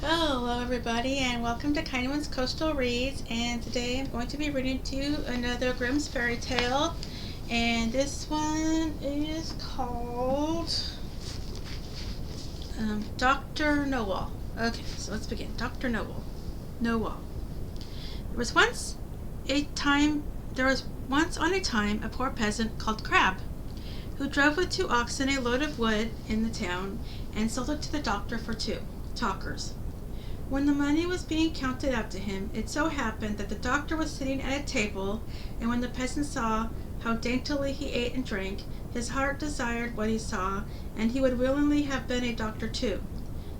Hello everybody and welcome to Kindwyn's Coastal Reads, and today I'm going to be reading to you another Grimm's fairy tale, and this one is called Dr. Knowall. Okay, so let's begin. Dr. Knowall. Knowall. There was once on a time a poor peasant called Crab, who drove with 2 oxen a load of wood in the town and sold it to the doctor for 2 talkers. When the money was being counted out to him, it so happened that the doctor was sitting at a table, and when the peasant saw how daintily he ate and drank, his heart desired what he saw, and he would willingly have been a doctor too.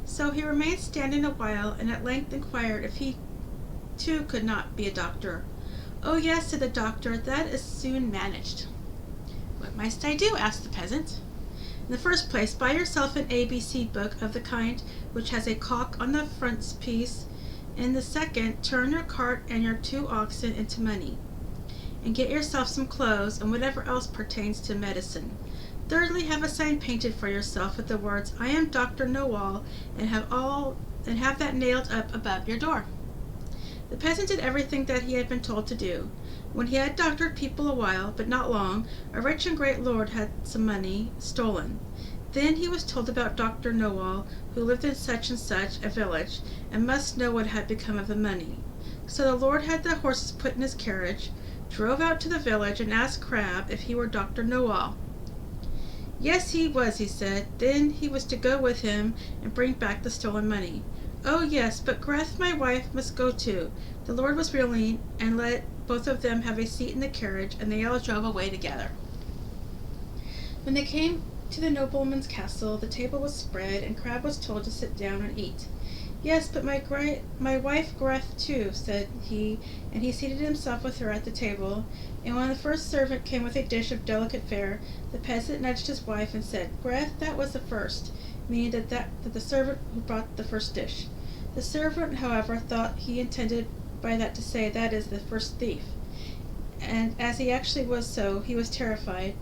So he remained standing a while, and at length inquired if he too could not be a doctor. "Oh yes," said the doctor, "that is soon managed." "What must I do?" asked the peasant. "In the first place, buy yourself an ABC book of the kind which has a cock on the frontispiece. In the second, turn your cart and your 2 oxen into money, and get yourself some clothes and whatever else pertains to medicine. Thirdly, have a sign painted for yourself with the words, 'I am Dr. Knowall,' and have that nailed up above your door." The peasant did everything that he had been told to do. When he had doctored people a while, but not long, a rich and great lord had some money stolen. Then he was told about Dr. Knowall, who lived in such and such a village, and must know what had become of the money. So the lord had the horses put in his carriage, drove out to the village, and asked Crab if he were Dr. Knowall. Yes, he was, he said. Then he was to go with him and bring back the stolen money. "Oh yes, but Greth, my wife, must go too." The lord was willing, and let both of them have a seat in the carriage, and they all drove away together. When they came to the nobleman's castle, the table was spread, and Crab was told to sit down and eat. "Yes, but my wife Greth too," said he, and he seated himself with her at the table. And when the first servant came with a dish of delicate fare, the peasant nudged his wife and said, "Greth, that was the first," meaning that the servant who brought the first dish. The servant, however, thought he intended by that to say, "That is the first thief," and as he actually was so, he was terrified,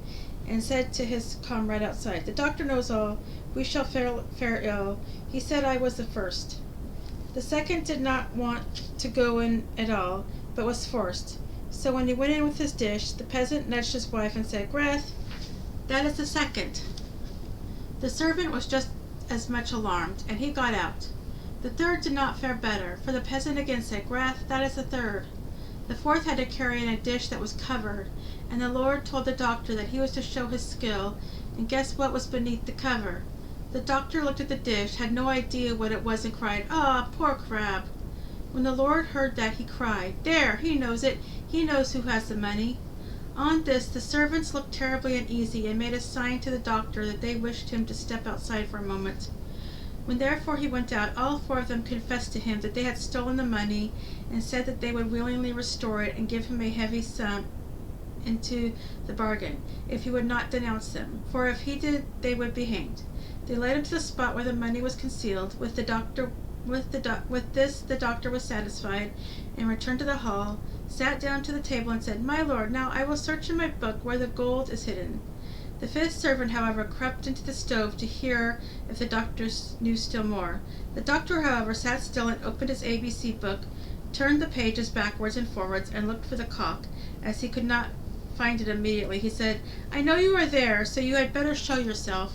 and said to his comrade outside, "The doctor knows all. We shall fare ill. He said I was the first." The second did not want to go in at all, but was forced. So when he went in with his dish, the peasant nudged his wife and said, "Greth, that is the second." The servant was just as much alarmed, and he got out. The third did not fare better, for the peasant again said, "Greth, that is the third." The fourth had to carry in a dish that was covered, and the lord told the doctor that he was to show his skill, and guess what was beneath the cover. The doctor looked at the dish, had no idea what it was, and cried, "Ah, poor Crab." When the lord heard that, he cried, "There, he knows it. He knows who has the money." On this, the servants looked terribly uneasy, and made a sign to the doctor that they wished him to step outside for a moment. When therefore he went out, all 4 of them confessed to him that they had stolen the money, and said that they would willingly restore it, and give him a heavy sum into the bargain, if he would not denounce them, for if he did they would be hanged. They led him to the spot where the money was concealed. With this the doctor was satisfied, and returned to the hall, sat down to the table, and said, "My lord, now I will search in my book where the gold is hidden." The 5th servant, however, crept into the stove to hear if the doctor knew still more. The doctor, however, sat still and opened his ABC book, turned the pages backwards and forwards, and looked for the cock. As he could not find it immediately, he said, "I know you are there, so you had better show yourself."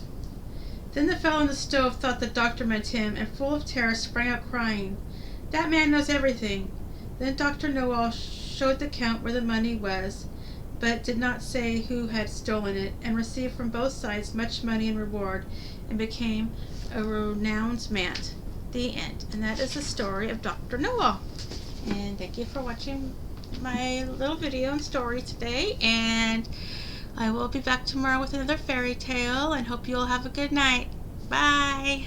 Then the fellow in the stove thought the doctor meant him, and full of terror sprang out crying, "That man knows everything." Then Dr. Knowall showed the count where the money was, but did not say who had stolen it, and received from both sides much money in reward, and became a renowned man. The end. And that is the story of Dr. Knowall. And thank you for watching my little video and story today, and I will be back tomorrow with another fairy tale, and hope you all have a good night. Bye!